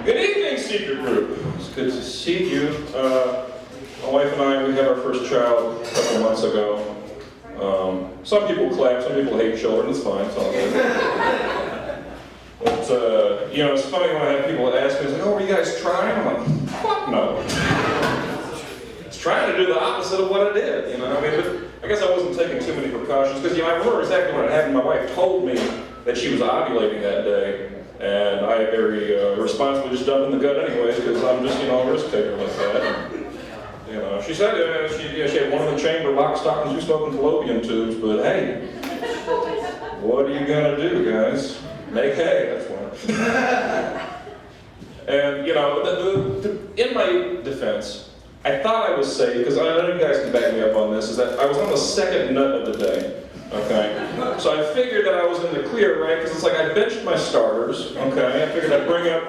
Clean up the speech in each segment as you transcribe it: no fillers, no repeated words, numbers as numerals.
Good evening, Secret Group. It's good to see you. My wife and I, we had our first child a couple of months ago. Some people clap, some people hate children. It's fine, it's all good. But, you know, it's funny when I have people ask me, like, oh, were you guys trying? I'm like, fuck no. It's trying to do the opposite of what I did, you know? I mean, but I guess I wasn't taking too many precautions, because, you know, I remember exactly what happened. My wife told me that she was ovulating that day, and I very responsibly just dumped in the gut anyways, because I'm just, you know, a risk taker like that. You know, she said she had one in the chamber, lock, stock, and two smoking fallopian tubes, but hey, what are you gonna do, guys? Make hay, that's what. And, you know, in my defense, I thought I was safe, because I know you guys can back me up on this, is that I was on the second nut of the day. Okay, so I figured that I was in the clear, right? Because it's like I benched my starters. Okay, I figured I'd bring up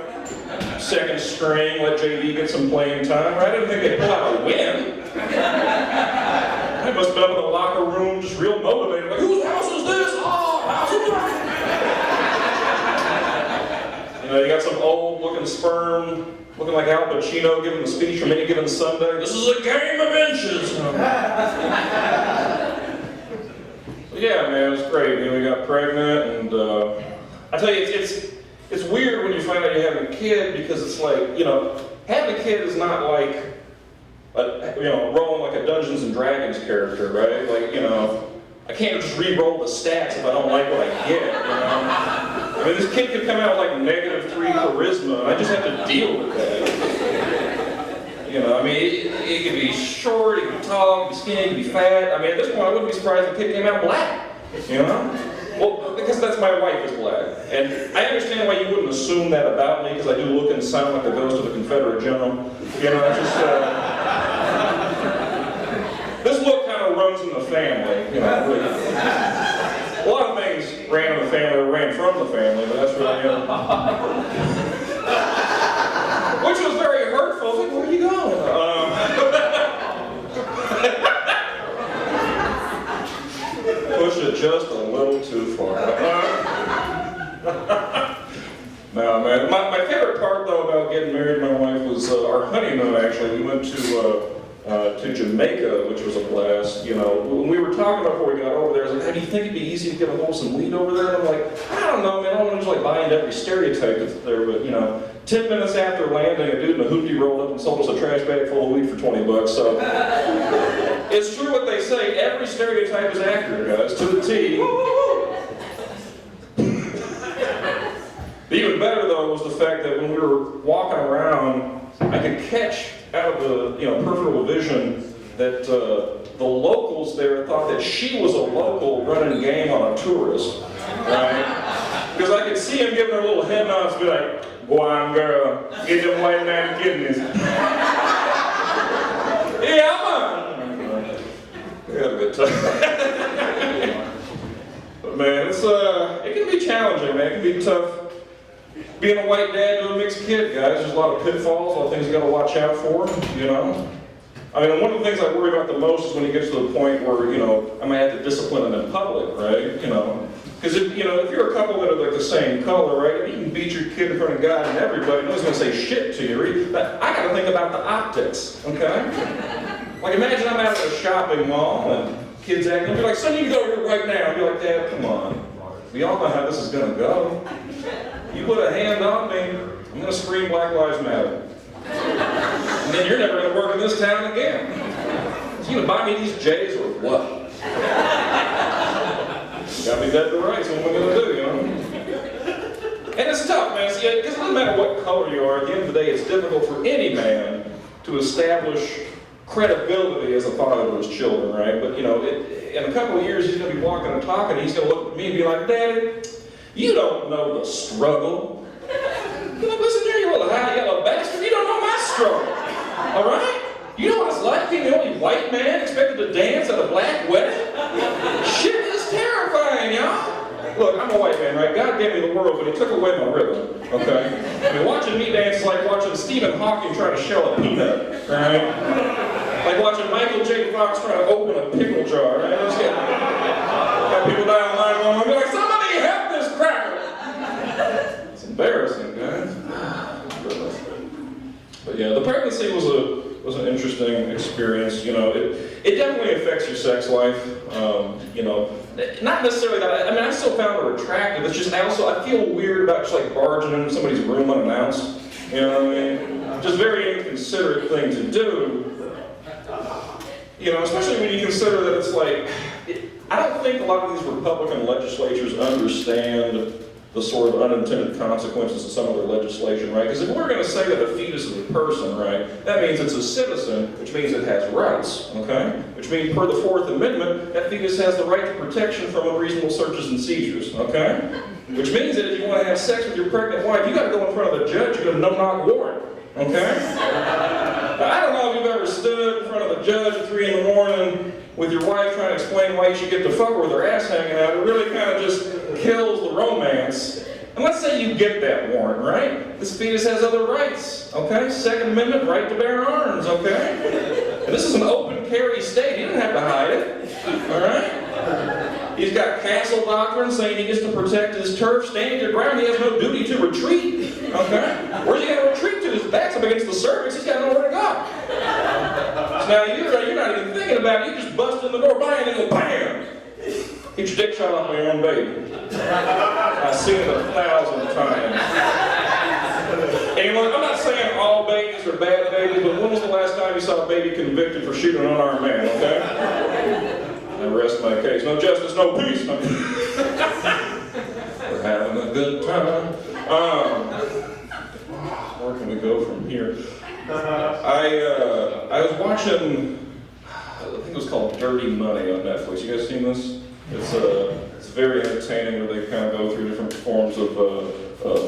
second string, let JV get some playing time. Right? I didn't think they'd pull out a win. I must have been up in the locker room, just real motivated. Like, whose house is this? Oh, house is mine. You know, you got some old-looking sperm, looking like Al Pacino giving the speech from Any Given Sunday. This is a game of inches. Yeah, man, it was great. You know, we got pregnant, and I tell you, it's weird when you find out you have a kid, because it's like, you know, having a kid is not like, rolling like a Dungeons and Dragons character, right? Like, you know, I can't just re-roll the stats if I don't like what I get, you know? I mean, this kid could come out with like -3 charisma, and I just have to deal with that. You know, I mean, it could be short, it could be tall, it could be skinny, it could be fat. I mean, at this point, I wouldn't be surprised if the kid came out black, you know? Well, because that's my wife is black. And I understand why you wouldn't assume that about me, because I do look and sound like the ghost of a Confederate general. You know, it's just, this look kind of runs in the family, you know. A lot of things ran in the family or ran from the family, but that's really, which was very hurtful. I was like, where are you going? Push it just a little too far. No, man. My favorite part, though, about getting married to my wife was our honeymoon, actually. We went to Jamaica, which was a blast. You know, when we were talking about before we got over there, I was like, hey, do you think it'd be easy to get a hold of some weed over there? And I'm like, I don't know, man. I don't want to just like buy into every stereotype that's there, but, you know, 10 minutes after landing, a dude in a hoopty rolled up and sold us a trash bag full of weed for $20. So it's true what they say. Every stereotype is accurate, guys, to the T. Even better, though, was the fact that when we were walking around, I could catch out of the peripheral vision that the locals there thought that she was a local running game on a tourist, right? Because I could see him giving her little head nods, be like, "Go on, girl, get them white man kidneys." Yeah, man. We had a good time. But man, it can be challenging, man. It can be tough. Being a white dad to a mixed kid, guys, there's a lot of pitfalls, a lot of things you gotta watch out for, you know? I mean, one of the things I worry about the most is when it gets to the point where, you know, I might have to discipline them in public, right? You know? Because if you're a couple that are like the same color, right, you can beat your kid in front of God and everybody, nobody's gonna say shit to you, but I gotta think about the optics, okay? Like, imagine I'm out at a shopping mall and kids acting, you're like, son, you can go over here right now. You're like, Dad, come on. We all know how this is gonna go. You put a hand on me, I'm gonna scream Black Lives Matter. And then you're never gonna work in this town again. So you gonna buy me these J's or what? Got me dead to rights, what am I gonna do, you know? And it's tough, man, because it doesn't matter what color you are, at the end of the day, it's difficult for any man to establish credibility as a father to his children, right? But, you know, in a couple of years, he's gonna be walking and talking, and he's gonna look at me and be like, Daddy, you don't know the struggle. You're like, listen here, you little high yellow bastard, you don't know my struggle, all right? You know what it's like being the only white man expected to dance at a black wedding? Shit is terrifying, y'all. Look, I'm a white man, right? God gave me the world, but he took away my rhythm, okay? I mean, watching me dance is like watching Stephen Hawking try to shell a peanut, right? Like watching Michael J. Fox try to open a pickle jar, right? Got people down the line going, be like, somebody help this cracker! It's embarrassing, guys. Goodness. Yeah, the pregnancy was an interesting experience. You know, it definitely affects your sex life. You know, not necessarily that. I mean, I still found her attractive. It's just I feel weird about just like barging into somebody's room unannounced. You know what I mean? Just very inconsiderate thing to do. You know, especially when you consider that it's like, I don't think a lot of these Republican legislatures understand the sort of unintended consequences of some of their legislation, right? Because if we're going to say that a fetus is a person, right, that means it's a citizen, which means it has rights, okay? Which means per the Fourth Amendment, that fetus has the right to protection from unreasonable searches and seizures, okay? Which means that if you want to have sex with your pregnant wife, you got to go in front of the judge, you get a no-knock warrant, okay? Now, I don't know if you've ever stood in front of a judge at 3 in the morning with your wife trying to explain why you should get to fuck her with her ass hanging out. It really kind of just kills the romance. And let's say you get that warrant, right? This fetus has other rights, okay? Second Amendment, right to bear arms, okay? And this is an open carry state. He didn't have to hide it, all right? He's got castle doctrine saying he gets to protect his turf. Standing your ground, he has no duty to retreat, okay? Where's he going to retreat to? His back's up against the cervix. He's got nowhere to go. So now you're not even thinking about it. You just bust in the door, bang, and go bam! Get your dick shot off by your own baby. I've seen it 1,000 times. And look, I'm not saying all babies are bad babies, but when was the last time you saw a baby convicted for shooting an unarmed man, okay? I rest my case. No justice, no peace. We're having a good time. Where can we go from here? I was watching, I think it was called Dirty Money on Netflix. You guys seen this? It's very entertaining where they kind of go through different forms of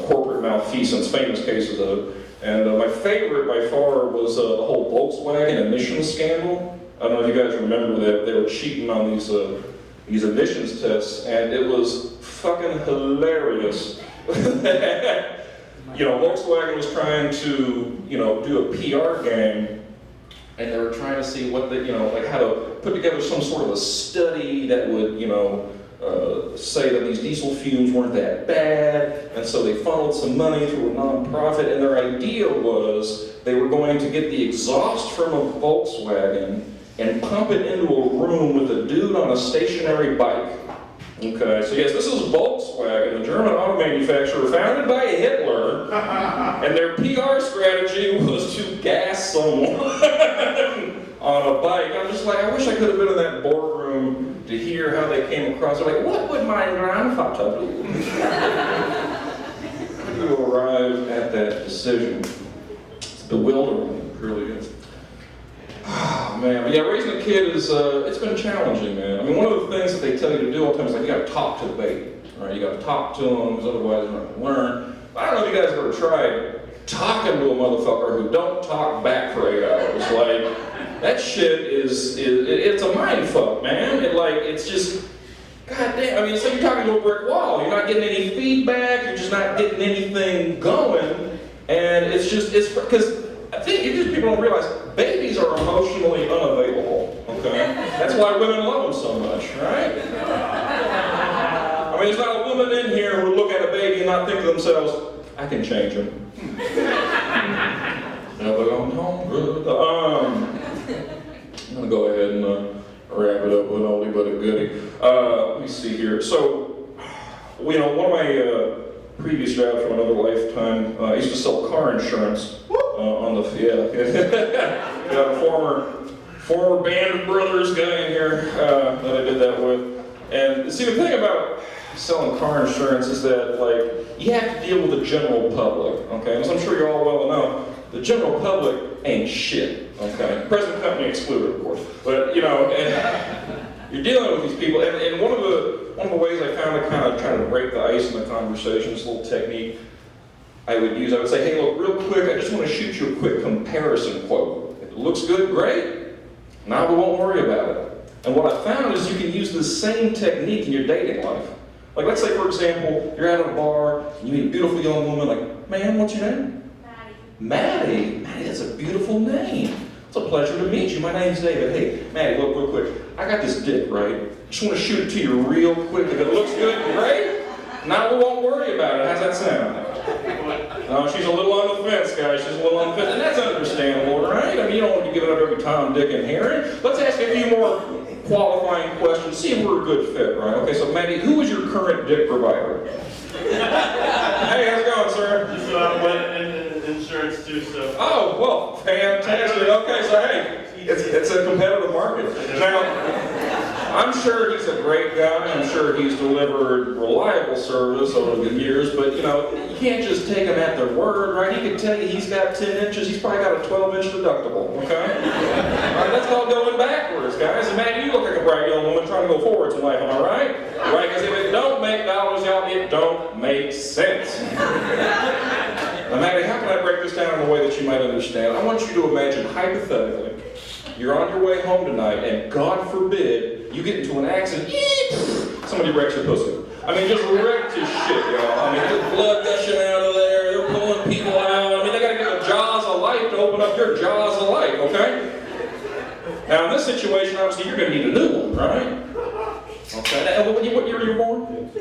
corporate malfeasance, famous cases of it. And my favorite by far was the whole Volkswagen emissions scandal. I don't know if you guys remember that they were cheating on these emissions tests, and it was fucking hilarious. You know, Volkswagen was trying to, you know, do a PR game, and they were trying to see what the, you know, like how to put together some sort of a study that would, you know, say that these diesel fumes weren't that bad, and so they funneled some money through a nonprofit, and their idea was they were going to get the exhaust from a Volkswagen and pump it into a room with a dude on a stationary bike. Okay, so yes, this is Volkswagen, the German auto manufacturer founded by Hitler, and their PR strategy was to gas someone on a bike. I'm just like, I wish I could have been in that boardroom to hear how they came across. They're like, what would my grandfather do? How do you arrive at that decision? It's bewildering, it really is. Oh, man, but yeah, raising a kid is, it's been challenging, man. I mean, one of the things that they tell you to do all the time is like, you gotta talk to the baby, right? You gotta talk to them, because otherwise they're not gonna learn. But I don't know if you guys have ever tried talking to a motherfucker who don't talk back for 8 hours. Like, that shit it's a mind fuck, man. It's just, goddamn, I mean, it's like you're talking to a brick wall. You're not getting any feedback, you're just not getting anything going, and it's because I think people don't realize babies are emotionally unavailable, okay? That's why women love them so much, right? I mean, there's not a woman in here who would look at a baby and not think to themselves, I can change him. Never gone home good. I'm gonna go ahead and wrap it up with an oldie but a goodie. Let me see here. So, you know, one of my previous jobs from another lifetime, I used to sell car insurance. On the got a former Band of Brothers guy in here that I did that with. And see, the thing about selling car insurance is that, like, you have to deal with the general public, okay? As I'm sure you all well know, the general public ain't shit, okay? Present company excluded, of course. But, you know, and you're dealing with these people, and one of the ways I found to kind of try to break the ice in the conversation, this little technique I would say, hey, look, real quick, I just want to shoot you a quick comparison quote. If it looks good, great. Now we won't worry about it. And what I found is you can use the same technique in your dating life. Like, let's say, for example, you're at a bar, and you meet a beautiful young woman, like, ma'am, what's your name? Maddie. Maddie, that's a beautiful name. It's a pleasure to meet you. My name's David. Hey, Maddie, look, real quick. I got this dick, right? I just want to shoot it to you real quick. If it looks good, great. Now we won't worry about it. How's that sound? No, she's a little on the fence, guys. She's a little on the fence. And that's understandable. understandable, right? I mean, you don't want to be giving up every Tom, Dick, and Harry. Let's ask a few more qualifying questions, see if we're a good fit, right? Okay, so Maddie, who is your current dick provider? Hey, how's it going, sir? So I went in insurance too, so. Oh, well, fantastic. Okay, so hey, it's a competitive market. Now, I'm sure he's a great guy. I'm sure he's delivered reliable service over the years, but you know, you can't just take him at their word, right? He can tell you he's got 10 inches, he's probably got a 12-inch deductible, okay? All right, that's called going backwards, guys. And man, you look like a bright young woman trying to go forwards in life, am I right? Right, because if it don't make dollars, y'all, it don't make sense. Now, Maddie, how can I break this down in a way that you might understand? I want you to imagine, hypothetically, you're on your way home tonight, and God forbid, you get into an accident, somebody wrecks your pussy. I mean, just wrecked your shit, y'all. I mean, there's blood gushing out of there, they're pulling people out. I mean, they gotta get the jaws of life to open up your jaws of life, okay? Now, in this situation, obviously, you're gonna need a new one, right? Okay, and what year were you born?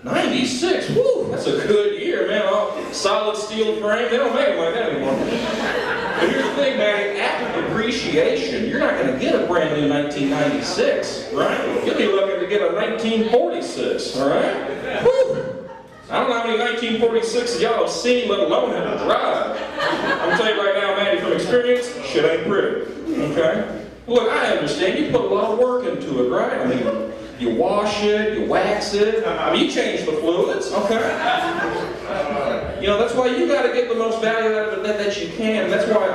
96. Woo, that's a good year, man. Oh, solid steel frame, they don't make them like that anymore. But here's the thing, man, after depreciation, you're not going to get a brand new 1996, right? You'll be looking to get a 1946, all right? Woo! I don't know how many 1946s y'all have seen, let alone how to drive. I'm telling you right now, Maddie, from experience, shit ain't pretty, okay? Look, I understand, you put a lot of work into it, right? I mean, you wash it, you wax it, I mean, you change the fluids, okay? You know, that's why you got to get the most value out of it that you can. That's why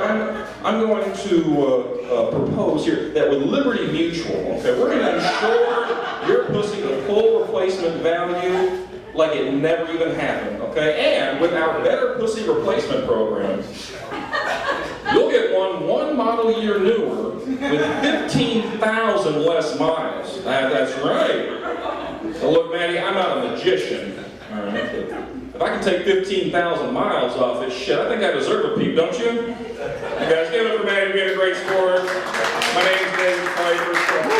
I'm going to propose here that with Liberty Mutual, okay, we're going to insure your pussy the full replacement value like it never even happened, okay? And with our Better Pussy Replacement Program, you'll get one model year newer with 15,000 less miles. That's right. So look, Maddie, I'm not a magician, all right? If I can take 15,000 miles off it, shit, I think I deserve a peep, don't you? You guys, give it up for Maddie being a great sport. My name's Pfeifer.